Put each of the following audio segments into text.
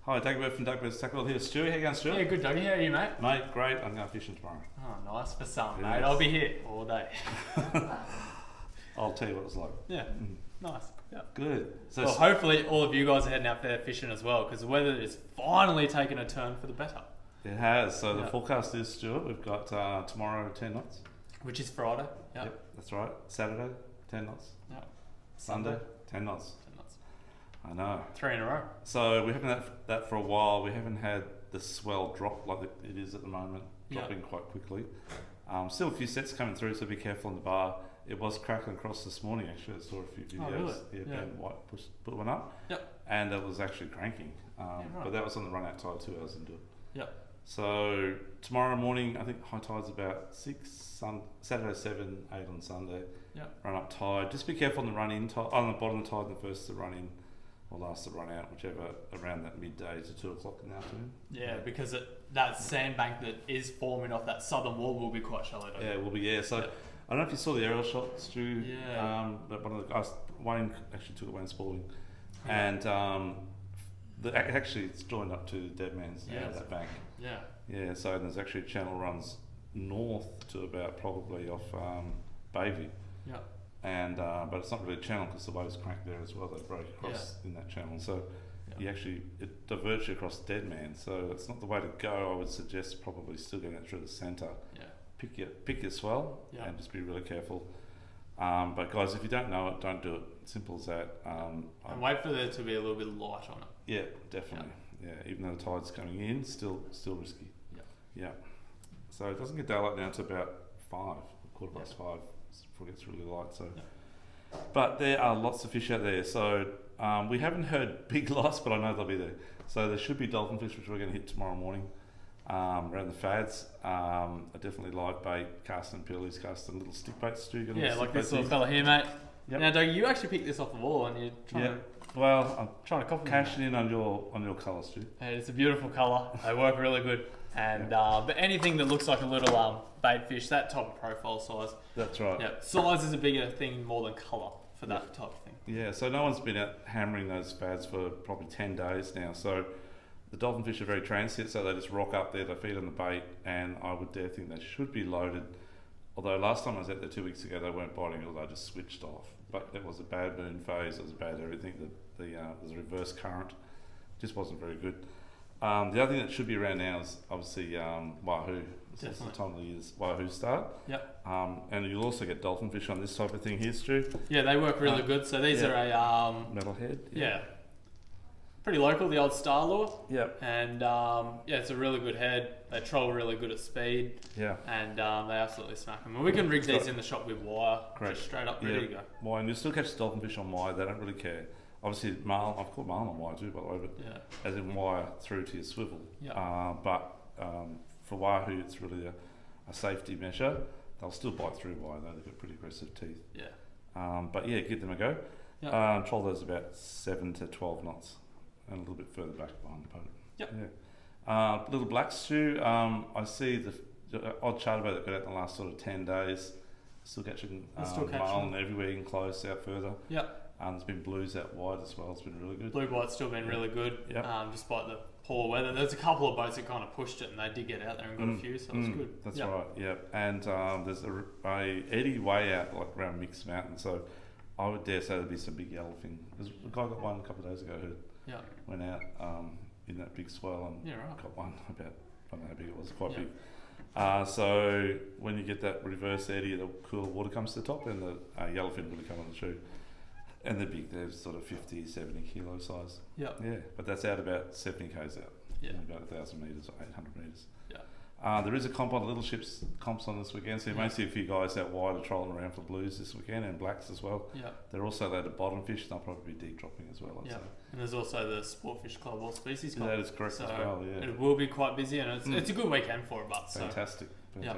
Hi, Dagobert from Dagbert's Tackle here. Stewie, how you going, Stuart? Yeah, good, Dougie. How are you, mate? Mate, great. I'm going fishing tomorrow. Oh, nice for some, It mate. is. I'll be here all day. I'll tell you what it's like. Yeah, nice. Yeah. Good. So, Well, hopefully all of you guys are heading out there fishing as well, because the weather is finally taking a turn for the better, it has. So the Yeah. forecast is, Stuart, we've got tomorrow 10 knots. which is Friday. Yeah. Yep, that's right. Saturday, 10 knots. Yeah. Sunday, 10 knots. 10 knots. I know. 3 in a row. So we haven't had that for a while. We haven't had the swell drop like it is at the moment, Yeah. dropping quite quickly. Still a few sets coming through, so be careful on the bar. It was cracking across this morning, actually. I saw a few videos. Oh, really? Yeah, Yeah. Ben White put one up. Yep. And it was actually cranking. Right. But that was on the run out tide 2 hours into it. Yep. So tomorrow morning, I think high tide's about 6, Saturday 7, 8 on Sunday. Yep. Run up tide. Just be careful on the run in tide, on the bottom of the tide, and the first to run in or last to run out, whichever, around that midday to 2 o'clock in the afternoon. Yeah, because that sandbank that is forming off that southern wall will be quite shallow. Yeah, it will be, yeah. So Yep. I don't know if you saw the aerial shot, Stu. Yeah. That one of the guys, Wayne actually took it, Wayne Spalding. And actually it's joined up to Dead Man's, Yeah. that bank. Yeah. Yeah, so there's actually a channel runs north to about probably off Bayview. Yeah. And but it's not really a channel because the waves crank there as well. They break across in that channel, so Yeah. it diverts you across Dead Man. So it's not the way to go. I would suggest probably still getting it through the centre. Yeah. Pick your swell Yeah. and just be really careful. But guys, if you don't know it, don't do it. Simple as that. And wait for there to be a little bit of light on it. Yeah, definitely. Yeah, even though the tide's coming in, still risky. Yeah. Yeah. So it doesn't get daylight now to about 5, 5:15 before it gets really light. So, but there are lots of fish out there. So we haven't heard big loss, but I know they'll be there. So there should be dolphin fish, which we're going to hit tomorrow morning. Around the fads, definitely live bait, casting pillies, casting little stick baits. Stu, you got a Yeah, little like stick this bait little fella here, mate. Yep. Now, Doug, you actually picked this off the wall, and you're trying Yeah. Well, I'm to copy me. cashing in on your colours, Stu. And it's a beautiful colour. They work really good. And but anything that looks like a little bait fish, that type of profile size. That's right. Yeah, size is a bigger thing more than colour for that type of thing. Yeah, so no one's been out hammering those fads for probably 10 days now. So the dolphin fish are very transient, so they just rock up there, they feed on the bait, and I would dare think they should be loaded. Although last time I was out there 2 weeks ago, they weren't biting at all, they just switched off. But it was a bad moon phase, it was bad everything. There's a reverse current, just wasn't very good. The other thing that should be around now is obviously wahoo. It's the time of the year wahoo start. Yep. And you'll also get dolphin fish on this type of thing here, Stu. Yeah, they work really good. So these are a Metalhead. yeah, pretty local, the old Star Lure. Yep. And it's a really good head. They troll really good at speed. Yeah. And they absolutely smack them. And we can rig these in the shop with wire, just straight up ready to go. Wire, and you still catch dolphin fish on wire. They don't really care. Obviously, marlin. I've caught marlin on wire too, by the way, but as in wire through to your swivel. Yeah. But for wahoo, it's really a safety measure. They'll still bite through wire though. They've got pretty aggressive teeth. Yeah. But yeah, give them a go. Yeah. Troll those about 7 to 12 knots, and a little bit further back behind the boat. Yep. Yeah. Little black stew. I see the odd chatterbait that got out in the last sort of 10 days. Still catching marlin everywhere, in close out further. Yep. There's been blues out wide as well. It's been really good. Blue white's still been really good, Yep. despite the poor weather. There's a couple of boats that kind of pushed it, and they did get out there and got a few, so it was good. That's right. Yeah, and there's a eddy way out like around Mix Mountain. So I would dare say there'd be some big yellowfin. There's a guy got one a couple of days ago who went out in that big swell and got one about, I don't know how big it was, quite big. So when you get that reverse eddy, the cooler water comes to the top, and the yellowfin really come on the shoe. And they're big, they're sort of 50, 70 kilo size. Yeah, but that's out about 70 k's out. Yeah. About 1,000 metres or 800 metres. Yeah. There is a comp on Little Ships comps on this weekend, so you may see a few guys out wide are trolling around for blues this weekend and blacks as well. Yeah. They're also allowed to bottom fish, and they'll probably be deep dropping as well. I'd say. And there's also the Sportfish Club All Species Club. That is correct as well, yeah. It will be quite busy, and it's a good weekend for it, but Fantastic, yeah.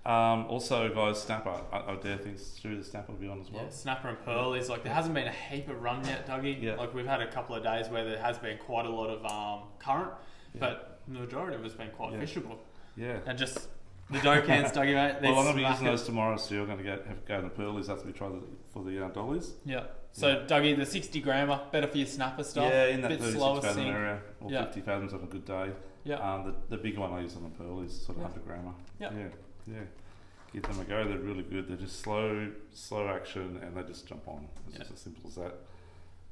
Also, guys, snapper. I dare think the snapper will be on as well. Yeah, snapper and pearlies. Like there hasn't been a heap of run yet, Dougie. Yeah. Like we've had a couple of days where there has been quite a lot of current, but the majority of it's been quite fishable. Yeah. And just the dough cans, Dougie, mate. Well, I'm going to be using those tomorrow, so I'm going to go in the pearlies after we try for the dollies. Yeah. So, Dougie, the 60 grammer, better for your snapper stuff. Yeah, in that bit 36 slower fathom sink. area, or 50 fathoms on a good day. Yeah. The bigger one I use on the Pearl is sort of 100 grammer. Yeah. Yeah. Give them a go. They're really good. They're just slow action, and they just jump on. It's just as simple as that.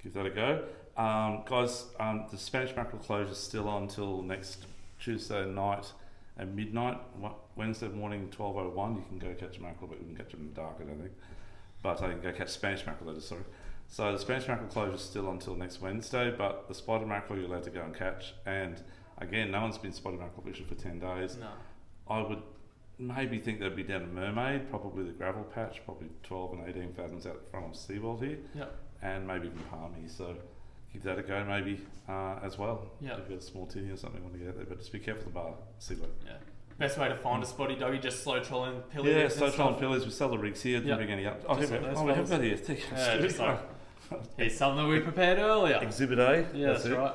Give that a go, guys. The Spanish mackerel closure is still on till next Tuesday night at midnight. Wednesday morning 12:01. You can go catch mackerel, but you can catch them in the dark, I don't think. But you can go catch Spanish mackerel. That is, sorry. So the Spanish mackerel closure is still until next Wednesday, but the spotted mackerel you're allowed to go and catch. And again, no one's been spotted mackerel fishing for 10 days. No. I would maybe think they'd be down at Mermaid, probably the gravel patch, probably 12 and 18 fathoms out the front of Seaworld here. Yeah. And maybe even Palmy. So give that a go maybe as well. Yeah. If you've got a small tinny or something you want to get out there, but just be careful of the bar, Seaworld. Yeah. Best way to find a spotty, Dougie, just slow trolling pillies. Yeah, slow trolling pillies. We sell the rigs here. Didn't bring any up. Oh, we have got here. Just like, here's something we prepared earlier. Exhibit A. Yeah, that's right.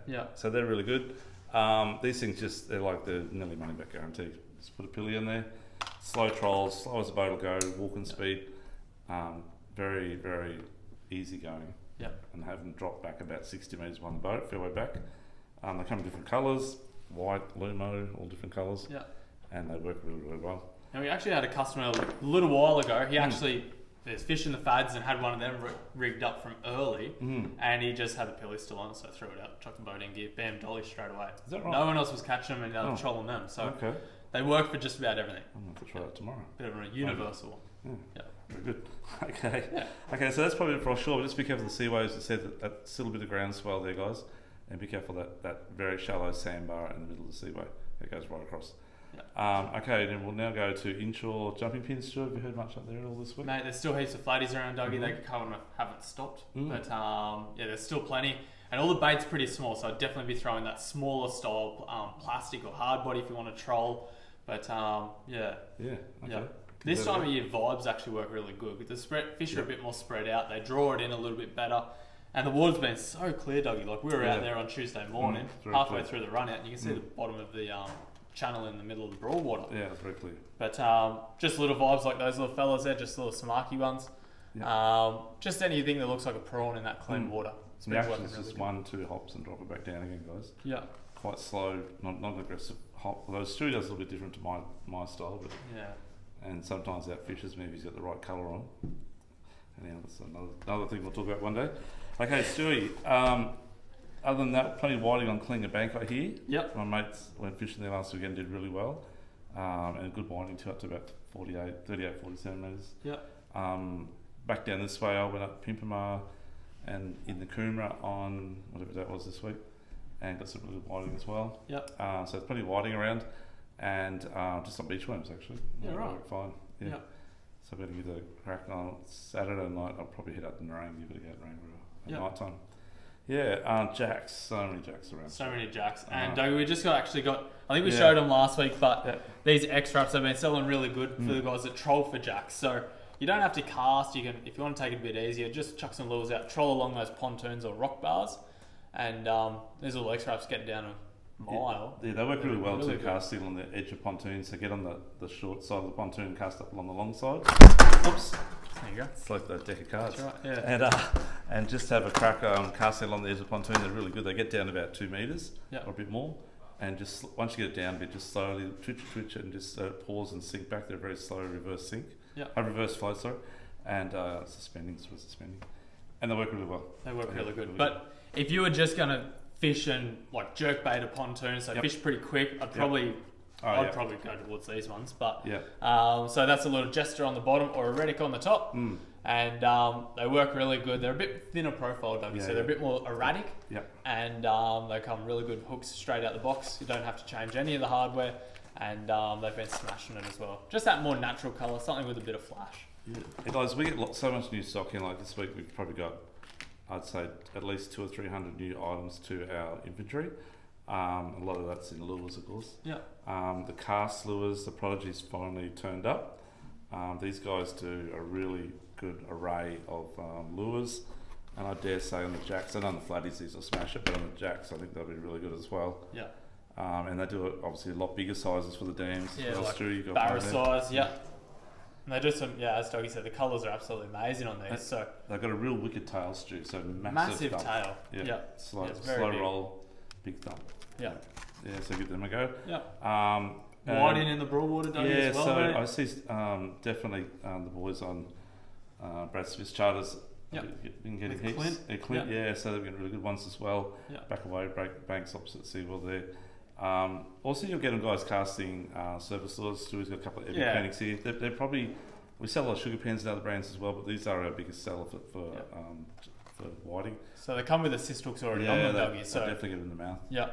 Yeah. So they're really good. These things they're like the nearly money back guarantee. Just put a pilly in there. Slow trolls, slow as a boat will go, walking speed. Very, very easy going. Yep. And have them drop back about 60 metres on the boat, fairway back. They come in different colours, white, lumo, all different colours. Yeah. And they work really, really well. And we actually had a customer a little while ago. He actually was fishing the fads and had one of them rigged up from early, and he just had the pilly still on, so threw it out, chucked the boat in gear, bam, dolly straight away. Is that right? No one else was catching them and trolling them, so they work for just about everything. I'm going to try that tomorrow. Bit of a universal one. Yeah. Very good. Okay. Yeah. Okay, so that's probably it for offshore, but just be careful of the sea waves. It said that's still a bit of ground swell there, guys. And be careful that very shallow sandbar in the middle of the seaway. It goes right across. Yeah. Okay, then we'll now go to inshore jumping pins. Stuart, have you heard much up there at all this week? Mate, there's still heaps of flatties around, Dougie. They kind of haven't stopped. But there's still plenty. And all the bait's pretty small, so I'd definitely be throwing that smaller style plastic or hard body if you want to troll. But Okay. Yeah. This time of year, vibes actually work really good. Because the fish are a bit more spread out. They draw it in a little bit better. And the water's been so clear, Dougie. Like, we were out there on Tuesday morning, halfway through the run out, and you can see the bottom of the channel in the middle of the Broadwater. Yeah, it's very clear. But just little vibes like those little fellas there, just little samaki ones. Yeah. Just anything that looks like a prawn in that clean water. So the action is just 1-2 hops and drop it back down again, guys. Yeah. Quite slow, not an aggressive hop. Although Stu does a little bit different to my style, but and sometimes that fishes me if he's got the right colour on. And that's another thing we'll talk about one day. Okay, Stewie. Other than that, plenty of whiting on Klinger Bank I hear. Yep. My mates went fishing there last weekend, did really well. And a good whiting too, up to about 38, 47 metres. Yep. Back down this way, I went up Pimpamar and in the Coomera on whatever that was this week, and got some really good whiting as well. Yep. So there's plenty of whiting around, and just on beachworms actually. Yeah, right. Fine. Yeah. Yep. So I'm going to give that a crack on Saturday night. I'll probably head up to Nerang, give it a go at Nerang at night time. Yeah, jacks. So many jacks around. So many jacks. And we just got, I think we showed them last week, but these X-Wraps have been selling really good for the guys that troll for jacks. So you don't have to cast. You can, if you want to take it a bit easier, just chuck some lures out, troll along those pontoons or rock bars, and these little X-Wraps get down a mile. Yeah, they work really well too, casting on the edge of pontoons. So get on the short side of the pontoon, cast up along the long side. Oops. There you go. It's like the deck of cards. That's right, yeah. And just have a crack casting along the edge of the pontoon. They're really good. They get down about 2 metres or a bit more. And just once you get it down a bit, just slowly twitch it and just pause and sink back. They're very slow reverse sink. Yeah. Reverse flow, sorry. And suspending. And they work really well. They work really good. But if you were just going to fish and like jerk bait a pontoon, so fish pretty quick, I'd probably go towards these ones. But so that's a little jester on the bottom or a Reddick on the top. And they work really good. They're a bit thinner profile, Dougie, so they're a bit more erratic. Yep. And they come really good hooks straight out the box. You don't have to change any of the hardware. And they've been smashing it as well. Just that more natural colour, something with a bit of flash. Yeah. Hey guys, we get so much new stock in. Like this week, we've probably got, I'd say, at least 200 or 300 new items to our inventory. A lot of that's in lures, of course. Yeah. The cast lures, the Prodigy's finally turned up. These guys do a really good array of lures, and I dare say on the jacks, and on the flatties these will smash it, but on the jacks I think they'll be really good as well. Yeah. And they do obviously a lot bigger sizes for the dams. Yeah, like barra size. Yeah. And they do some, as Doggy said, the colours are absolutely amazing on these. So they've got a real wicked tail, Stu. So massive tail. Yeah. Slow big. roll, big thump. Yeah. Yeah. So give them a go. Yeah. Whiting in the Broadwater, Doggy, as well. So mate. I see definitely the boys on Brad Smith's charters. Been getting heaps. Clint, so they've getting really good ones as well. Back away, banks opposite Seawell there. Also, you'll get them guys casting surface lures. Stuart's got a couple of epic paintings here. They're probably, we sell a lot of sugar pens and other brands as well, but these are our biggest seller for whiting. So they come with assist hooks already on them, Doggy. So definitely get them in the mouth. Yeah.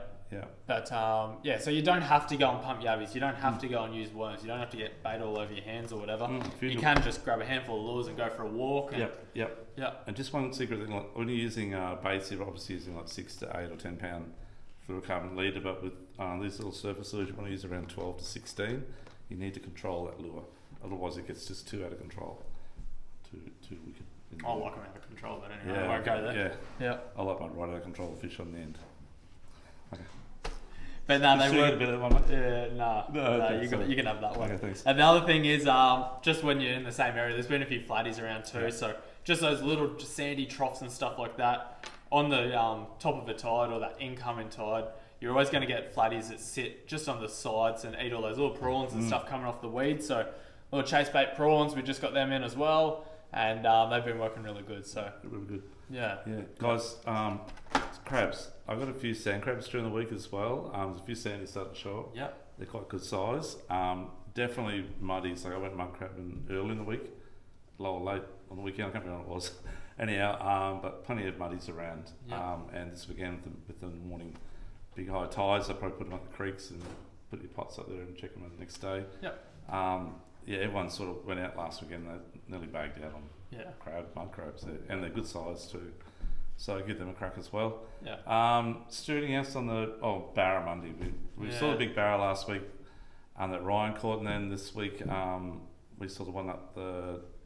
But so you don't have to go and pump yabbies. You don't have to go and use worms. You don't have to get bait all over your hands or whatever. You can just grab a handful of lures and go for a walk. And And just one secret thing, like when you're using baits, you're obviously using like 6 to 8 or 10 pound fluorocarbon leader, but with these little surface lures, you want to use around 12 to 16. You need to control that lure, otherwise it gets just too out of control. Too wicked. I like them out of control, but anyway, I won't go there. Yeah. I like mine right out of control, the fish on the end. Okay. But no, they work. You can have that one. Okay, thanks. And the other thing is, just when you're in the same area, there's been a few flatties around too. So just those little sandy troughs and stuff like that on the top of a tide or that incoming tide, you're always going to get flatties that sit just on the sides and eat all those little prawns and stuff coming off the weed. So little chase bait prawns, we just got them in as well, and they've been working really good. So really good. Yeah, guys. Crabs. I got a few sand crabs during the week as well. There's a few sandies starting to show up. Yep. They're quite good size. Definitely muddies. Like I went mud crabbing early in the week, low or late on the weekend. I can't remember what it was. Anyhow, but plenty of muddies around. Yep. And this weekend with the morning big high tides, I probably put them up the creeks and put your pots up there and check them the next day. Yep. Everyone sort of went out last weekend. They nearly bagged out on mud crabs, and they're good size too. So give them a crack as well. Yeah. Anything else on the barramundi? We saw a big barra last week, that Ryan caught, and then this week we saw the one up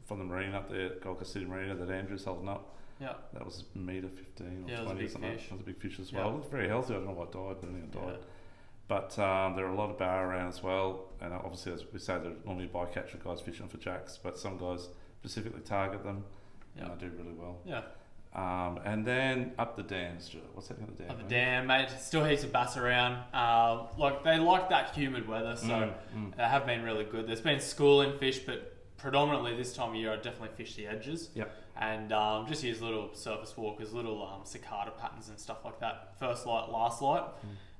from the marina up there, Gold Coast City Marina, that Andrew's holding up. Yeah. That was a metre 15 or 20 or something. Fish. That was a big fish as well. It looked very healthy. I don't know what died, but anything died. But there are a lot of barra around as well, and obviously as we say, they're normally bycatcher guys fishing for jacks, but some guys specifically target them, and they do really well. Yeah. And then up the dam, Stuart. What's happening at the dam? Up the dam, mate. Still heaps of bass around. They like that humid weather, so they have been really good. There's been schooling fish, but predominantly this time of year I definitely fish the edges. Yep. And just use little surface walkers, little cicada patterns and stuff like that. First light, last light.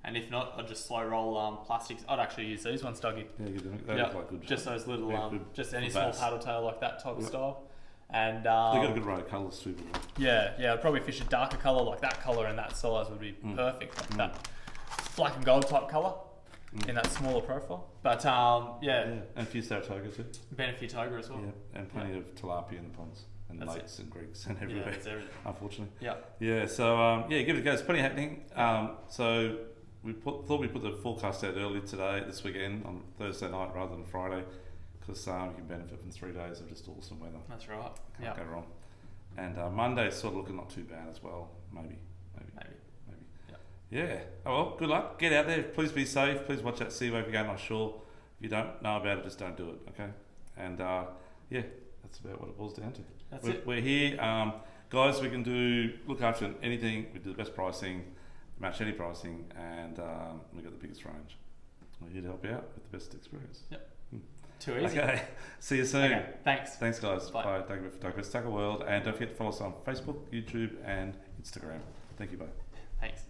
And if not, I'd just slow roll plastics. I'd actually use these ones, Dougie. Yeah, they look like good. Just those little, just any small paddle tail like that type of style. And they got a good array of colours too. I'd probably fish a darker colour like that colour, and that size would be perfect. Like that black and gold type colour in that smaller profile. But and a few Saratoga too. Been a few tiger as well. Yeah, and plenty of tilapia in the ponds and lakes and creeks and everywhere. It's everything. Unfortunately. Yeah. Yeah. So give it a go. It's plenty happening. So we thought we'd put the forecast out early this weekend on Thursday night rather than Friday. Because you can benefit from 3 days of just awesome weather. That's right. Can't go wrong. And Monday's sort of looking not too bad as well. Maybe. Yeah. Oh well, good luck. Get out there. Please be safe. Please watch that sea wave again on shore. If you don't know about it, just don't do it. Okay. And that's about what it boils down to. We're here, guys. We can look after anything. We do the best pricing, match any pricing, and we got the biggest range. We're here to help you out with the best experience. Yep. Too easy. Okay. See you soon. Okay. Thanks, guys. Bye. Thank you for Photographer Tucker World, and don't forget to follow us on Facebook, YouTube, and Instagram. Thank you. Bye. Thanks.